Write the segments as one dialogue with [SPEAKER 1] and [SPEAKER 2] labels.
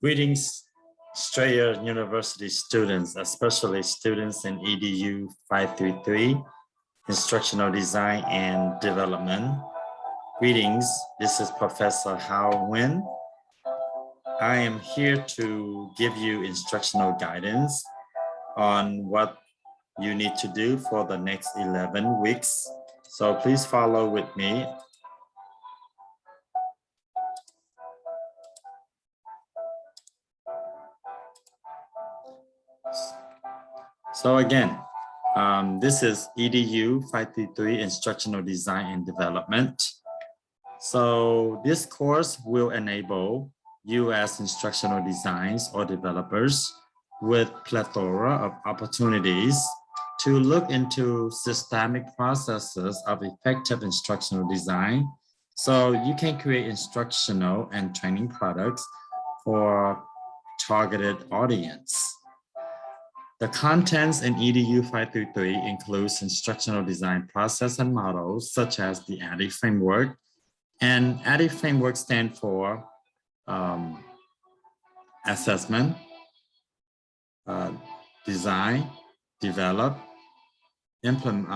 [SPEAKER 1] Greetings, Strayer University students, especially students in EDU 533, Instructional Design and Development. Greetings, this is Professor Nguyen. I am here to give you instructional guidance on what you need to do for the next 11 weeks. So please follow with me. So again, this is EDU 533 Instructional Design and Development. So this course will enable you as instructional designs or developers with plethora of opportunities to look into systemic processes of effective instructional design. So you can create instructional and training products for targeted audience. The contents in EDU 533 includes instructional design process and models such as the ADDIE framework. And ADDIE framework stands for assessment, design, develop, implement,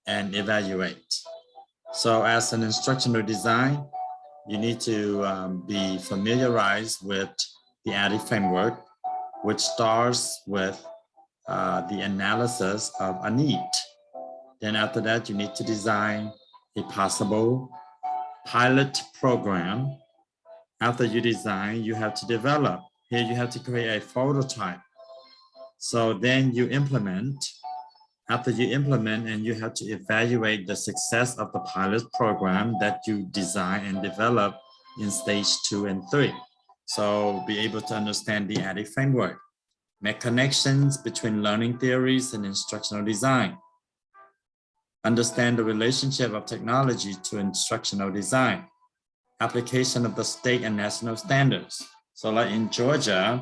[SPEAKER 1] and evaluate. So as an instructional design, you need to be familiarized with the ADDIE framework, which starts with the analysis of a need. Then after that, you need to design a possible pilot program. After you design, you have to develop. Here you have to create a prototype. So then you implement. After you implement, and you have to evaluate the success of the pilot program that you design and develop in stage 2 and 3. So be able to understand the ADDIE framework, make connections between learning theories and instructional design, understand the relationship of technology to instructional design, application of the state and national standards. So like in Georgia,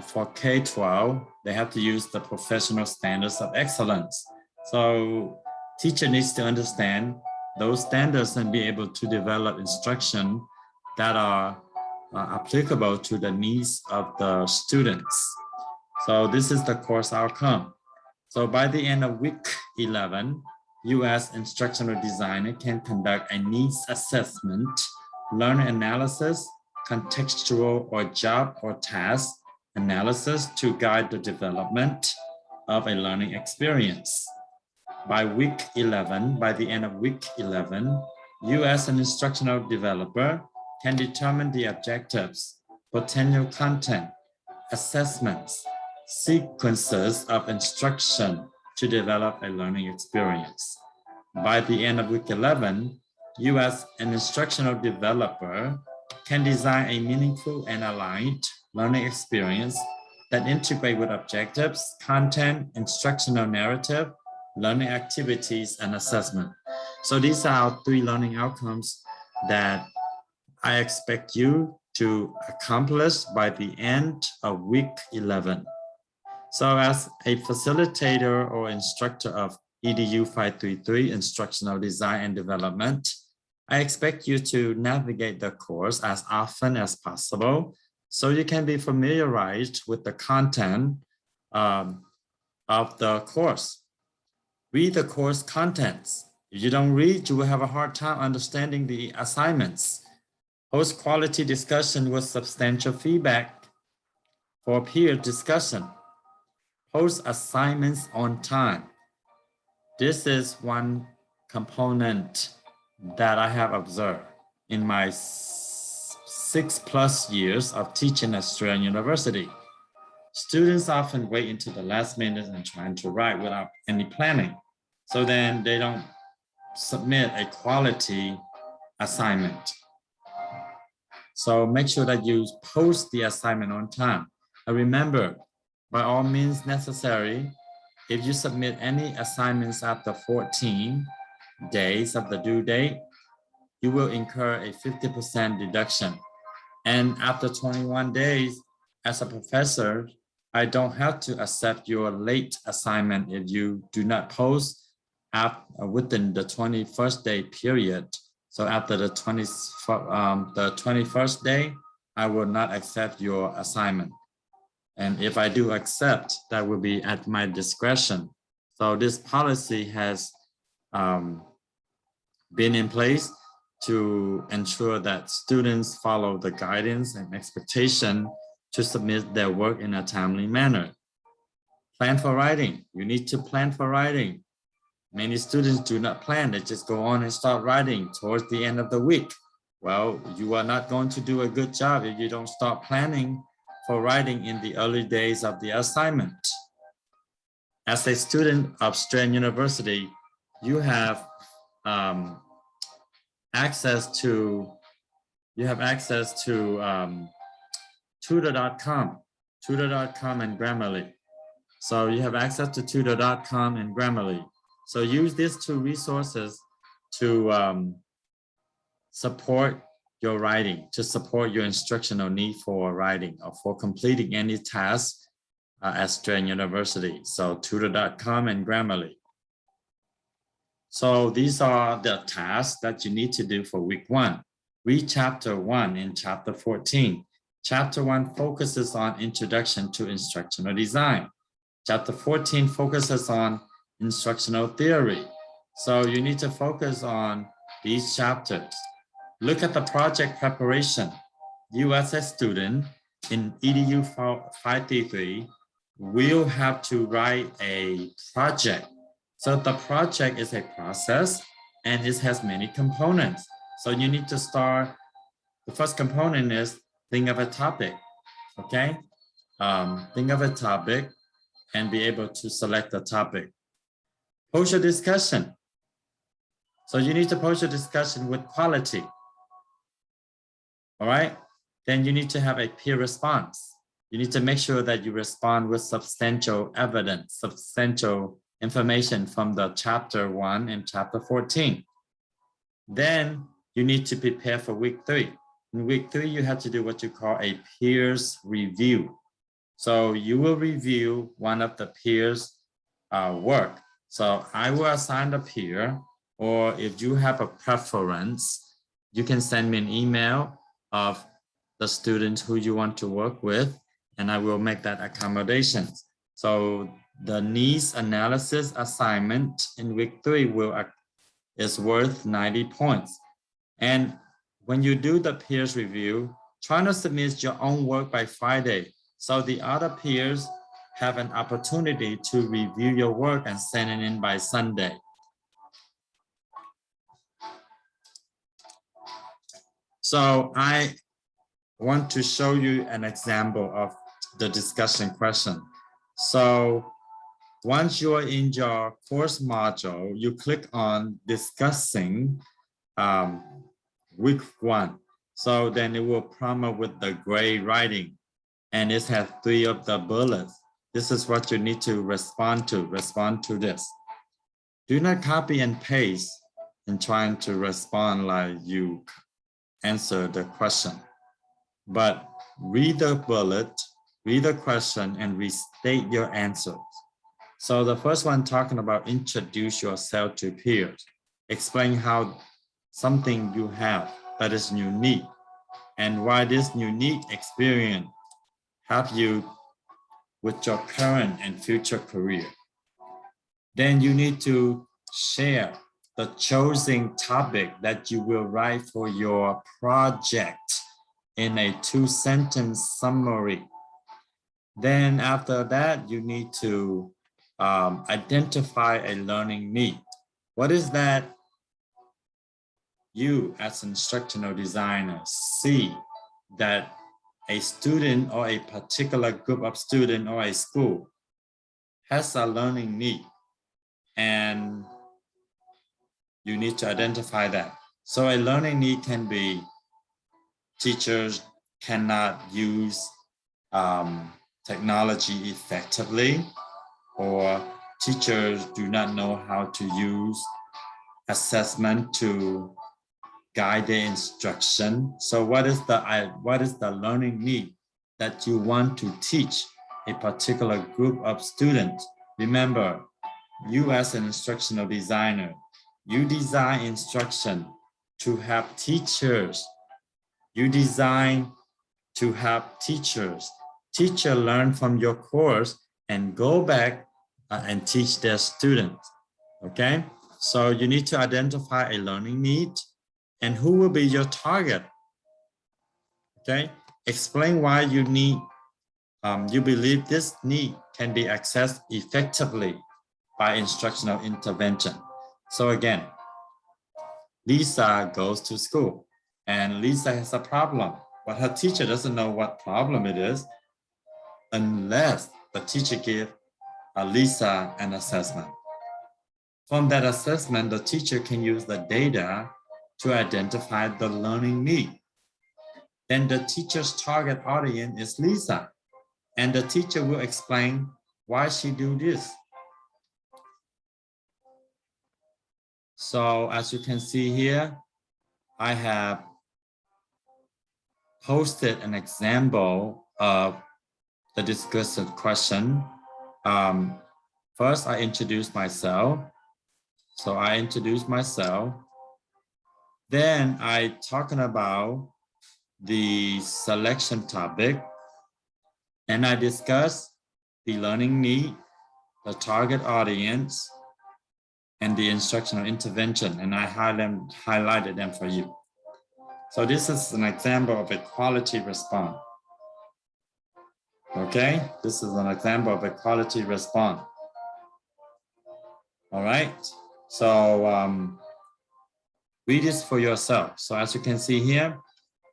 [SPEAKER 1] for K-12, they have to use the professional standards of excellence. So teacher needs to understand those standards and be able to develop instruction that are applicable to the needs of the students. So this is the course outcome. So by the end of week 11, you as instructional designer can conduct a needs assessment, learner analysis, contextual or job or task analysis to guide the development of a learning experience. By the end of week 11, you as an instructional developer can determine the objectives, potential content, assessments, sequences of instruction to develop a learning experience. By the end of week 11, you as an instructional developer can design a meaningful and aligned learning experience that integrate with objectives, content, instructional narrative, learning activities, and assessment. So these are our 3 learning outcomes that I expect you to accomplish by the end of week 11. So as a facilitator or instructor of EDU 533 Instructional Design and Development, I expect you to navigate the course as often as possible so you can be familiarized with the content of the course. Read the course contents. If you don't read, you will have a hard time understanding the assignments. Host quality discussion with substantial feedback for peer discussion. Post assignments on time. This is one component that I have observed in my 6+ years of teaching at Australian University. Students often wait until the last minute and trying to write without any planning. So then they don't submit a quality assignment. So make sure that you post the assignment on time. And remember, by all means necessary, if you submit any assignments after 14 days of the due date, you will incur a 50% deduction. And after 21 days, as a professor, I don't have to accept your late assignment if you do not post within the 21st day period. So after the 21st day, I will not accept your assignment. And if I do accept, that will be at my discretion. So this policy has been in place to ensure that students follow the guidance and expectation to submit their work in a timely manner. Plan for writing. You need to plan for writing. Many students do not plan. They just go on and start writing towards the end of the week. Well, you are not going to do a good job if you don't start planning for writing in the early days of the assignment. As a student of Strand University, you have access to tutor.com and Grammarly. So you have access to tutor.com and Grammarly. So use these two resources to support your writing, to support your instructional need for writing or for completing any task at Strand University. So tutor.com and Grammarly. So these are the tasks that you need to do for week 1. Read chapter 1 in chapter 14. Chapter 1 focuses on introduction to instructional design. Chapter 14 focuses on instructional theory. So you need to focus on these chapters. Look at the project preparation. You as a student in EDU 533 will have to write a project. So the project is a process and it has many components. So you need to start, the first component is think of a topic, okay? Think of a topic and be able to select the topic. Post your discussion. So you need to post your discussion with quality. All right, then you need to have a peer response. You need to make sure that you respond with substantial evidence, substantial information from the chapter 1 and chapter 14. Then you need to prepare for week 3. In week 3, you have to do what you call a peers review. So you will review one of the peers' work. So I will assign the peer, or if you have a preference, you can send me an email of the students who you want to work with, and I will make that accommodation. So the needs analysis assignment in week 3 is worth 90 points. And when you do the peers review, try to submit your own work by Friday, so the other peers have an opportunity to review your work and send it in by Sunday. So I want to show you an example of the discussion question. So once you are in your course module, you click on discussing week 1. So then it will prompt up with the gray writing, and it has 3 of the bullets. This is what you need to respond to. Respond to this. Do not copy and paste and trying to respond like you answer the question, but read the bullet, read the question, and restate your answers. So the first one talking about introduce yourself to peers. Explain how something you have that is unique and why this unique experience help you with your current and future career. Then you need to share the chosen topic that you will write for your project in a 2-sentence summary. Then after that, you need to identify a learning need. What is that you as an instructional designer see that a student or a particular group of students or a school has a learning need, and you need to identify that. So a learning need can be teachers cannot use technology effectively, or teachers do not know how to use assessment to guide their instruction. So what is the learning need that you want to teach a particular group of students? Remember, you as an instructional designer, you design instruction to have teachers. You design to have teachers. Teacher learn from your course and go back and teach their students. Okay, so you need to identify a learning need and who will be your target. Okay, explain why you need, you believe this need can be accessed effectively by instructional intervention. So again, Lisa goes to school and Lisa has a problem, but her teacher doesn't know what problem it is unless the teacher gives Lisa an assessment. From that assessment, the teacher can use the data to identify the learning need. Then the teacher's target audience is Lisa, and the teacher will explain why she do this. So as you can see here, I have posted an example of the discussion question. First, I introduce myself. So I introduce myself. Then I talking about the selection topic, and I discuss the learning need, the target audience, and the instructional intervention, and I highlighted them for you. So this is an example of a quality response. Okay, this is an example of a quality response. All right, so read this for yourself. So as you can see here,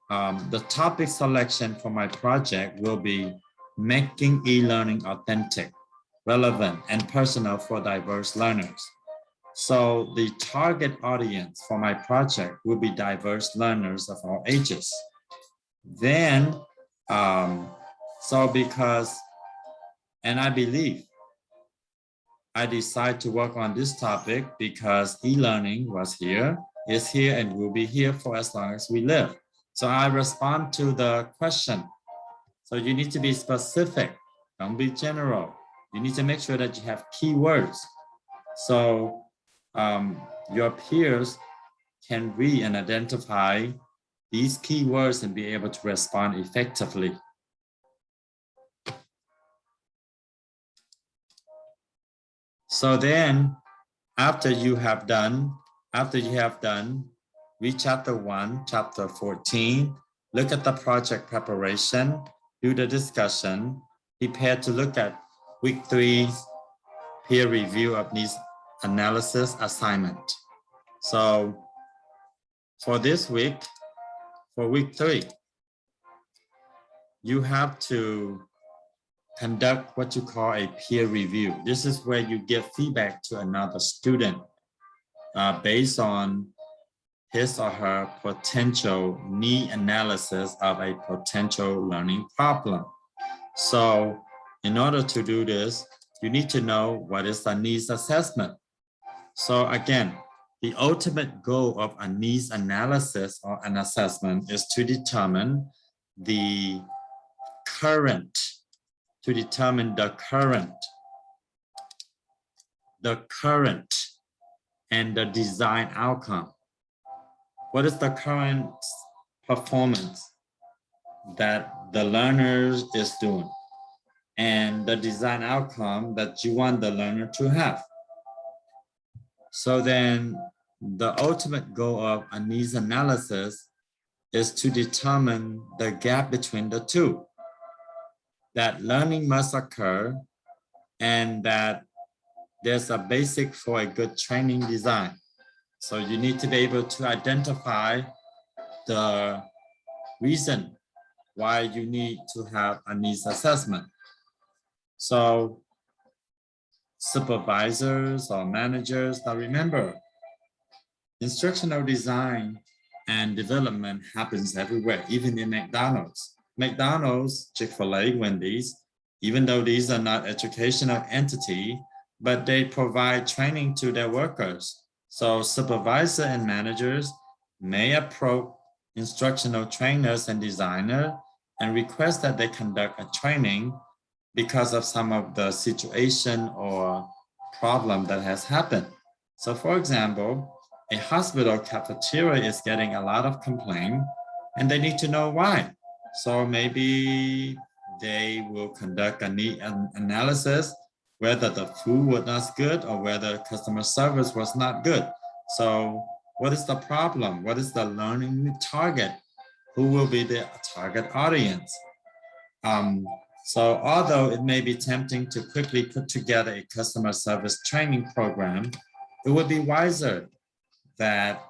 [SPEAKER 1] the topic selection for my project will be making e-learning authentic, relevant, and personal for diverse learners. So the target audience for my project will be diverse learners of all ages. Then, so because, and I believe, I decided to work on this topic because e-learning was here, is here, and will be here for as long as we live. So I respond to the question. So you need to be specific, don't be general. You need to make sure that you have keywords. So your peers can read and identify these keywords and be able to respond effectively. So then after you have done read chapter 1, chapter 14, look at the project preparation, do the discussion, prepare to look at week 3 peer review of needs analysis assignment. So for this week, for week 3, you have to conduct what you call a peer review. This is where you give feedback to another student based on his or her potential need analysis of a potential learning problem. So in order to do this, you need to know what is the needs assessment. So again, the ultimate goal of a needs analysis or an assessment is to determine the current, and the design outcome. What is the current performance that the learner is doing and the design outcome that you want the learner to have? So then the ultimate goal of a needs analysis is to determine the gap between the two, that learning must occur and that there's a basic for a good training design. So you need to be able to identify the reason why you need to have a needs assessment. So supervisors or managers, now remember, instructional design and development happens everywhere, even in McDonald's. McDonald's, Chick-fil-A, Wendy's, even though these are not educational entity, but they provide training to their workers. So supervisor and managers may approach instructional trainers and designers and request that they conduct a training because of some of the situation or problem that has happened. So for example, a hospital cafeteria is getting a lot of complaint and they need to know why. So maybe they will conduct a need analysis whether the food was not good or whether customer service was not good. So what is the problem? What is the learning target? Who will be the target audience? So although it may be tempting to quickly put together a customer service training program, it would be wiser that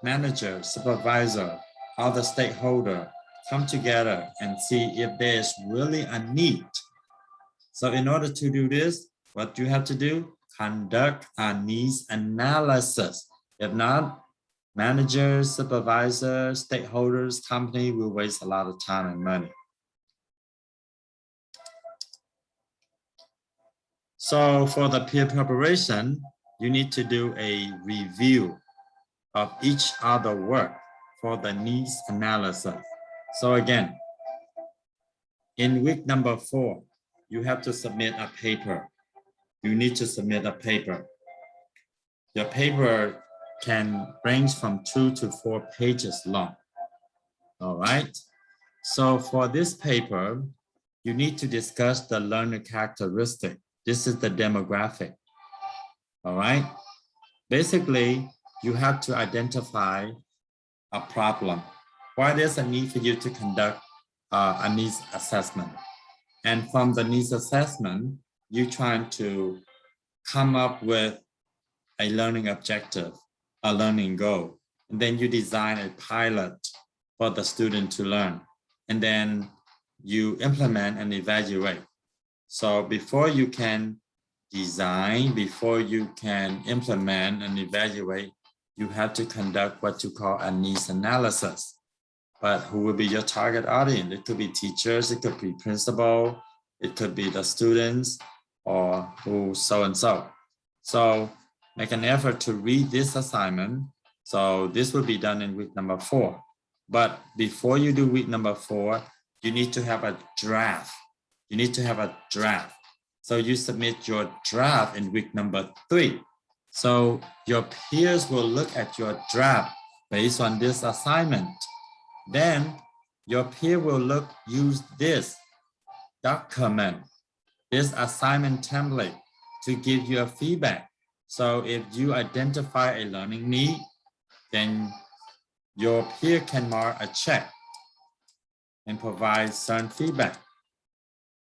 [SPEAKER 1] manager, supervisor, other stakeholder come together and see if there's really a need. So in order to do this, what you have to do, conduct a needs analysis. If not, managers, supervisors, stakeholders, company will waste a lot of time and money. So for the peer preparation, you need to do a review of each other work for the needs analysis. So again, in week number 4, you have to submit a paper. You need to submit a paper. Your paper can range from 2 to 4 pages long. All right. So for this paper, you need to discuss the learner characteristic. This is the demographic. All right. Basically, you have to identify a problem. Why there's a need for you to conduct a needs assessment. And from the needs assessment, you're trying to come up with a learning objective, a learning goal. And then you design a pilot for the student to learn. And then you implement and evaluate. So before you can design, before you can implement and evaluate, you have to conduct what you call a needs analysis. But who will be your target audience? It could be teachers, it could be principal, it could be the students, or who so and so. So make an effort to read this assignment. So this will be done in week number 4. But before you do week number 4, you need to have a draft. You need to have a draft. So you submit your draft in week number 3. So your peers will look at your draft based on this assignment. Then your peer will use this document, this assignment template to give you a feedback. So if you identify a learning need, then your peer can mark a check and provide certain feedback.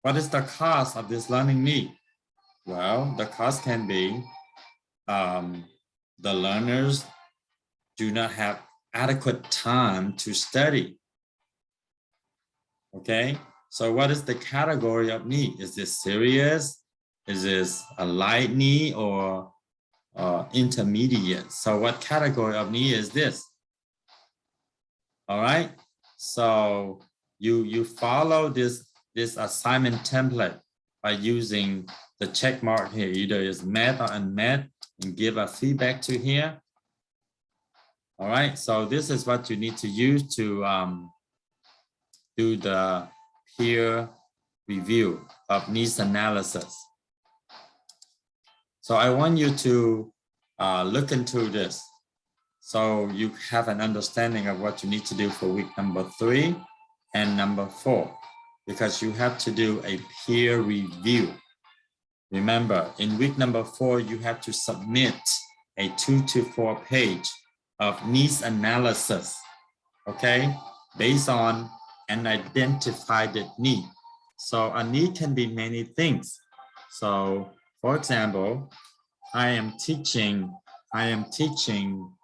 [SPEAKER 1] What is the cost of this learning need? Well, the cost can be the learners do not have adequate time to study. Okay, so what is the category of need? Is this serious? Is this a light need or intermediate? So what category of need is this? All right, so you follow this assignment template by using the check mark here, either is met or unmet, and give a feedback to here. All right, so this is what you need to use to do the peer review of needs analysis. So I want you to look into this so you have an understanding of what you need to do for week number 3 and number 4, because you have to do a peer review. Remember, in week number 4, you have to submit a 2 to 4 page of needs analysis, okay, based on an identified need. So a need can be many things. So for example, I am teaching 2nd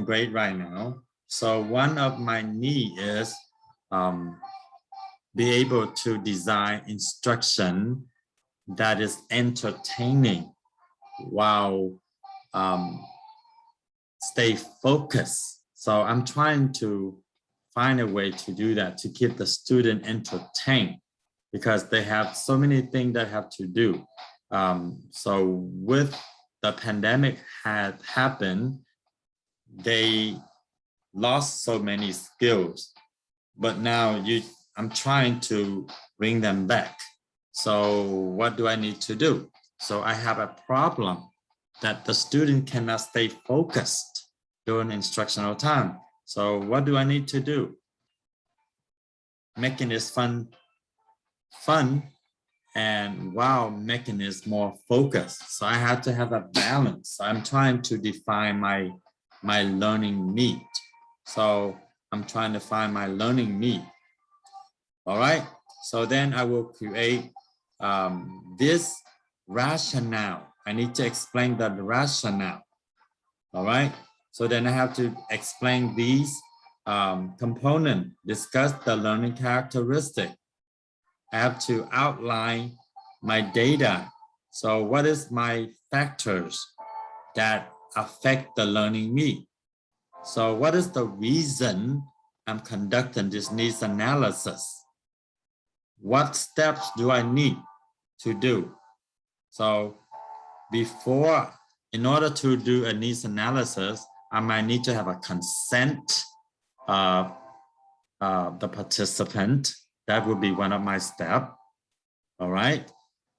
[SPEAKER 1] grade right now. So one of my needs is be able to design instruction that is entertaining while stay focused. So I'm trying to find a way to do that, to keep the student entertained, because they have so many things they have to do. So with the pandemic had happened, they lost so many skills, but now I'm trying to bring them back. So what do I need to do? So I have a problem. that the student cannot stay focused during instructional time. So what do I need to do? Making this fun and while making this more focused. So I have to have a balance. I'm trying to define my learning need. So I'm trying to find my learning need. All right. So then I will create this rationale. I need to explain the rationale. All right. So then I have to explain these components, discuss the learning characteristic. I have to outline my data. So what is my factors that affect the learning need? So what is the reason I'm conducting this needs analysis? What steps do I need to do? So in order to do a needs analysis, I might need to have a consent of the participant. That would be one of my steps. All right.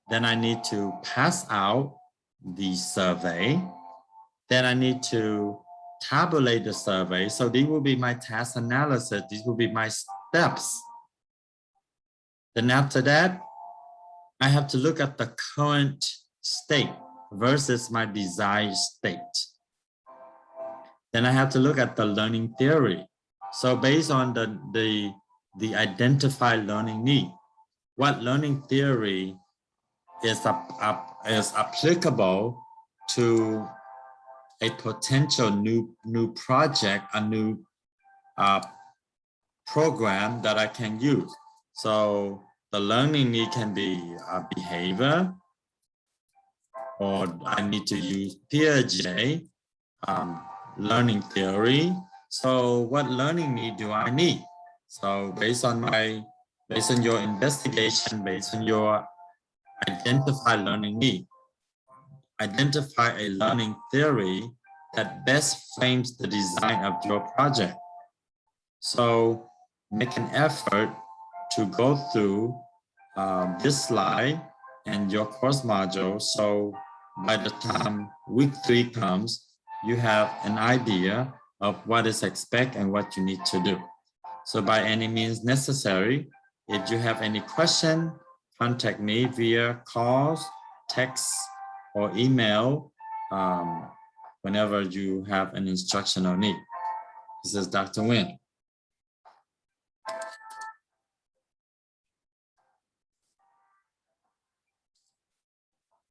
[SPEAKER 1] Then I need to pass out the survey. Then I need to tabulate the survey. So these will be my task analysis. These will be my steps. Then after that, I have to look at the current state versus my desired state. Then I have to look at the learning theory. So based on the identified learning need, what learning theory is applicable to a potential new project, a new program that I can use. So the learning need can be behavior, or I need to use Piaget learning theory. So what learning need do I need? So based on your investigation, based on your identify learning need, identify a learning theory that best frames the design of your project. So make an effort to go through this slide and your course module. So by the time week 3 comes, you have an idea of what is expected and what you need to do. So by any means necessary, if you have any question, contact me via calls, text, or email whenever you have an instructional need. This is Dr. Nguyen.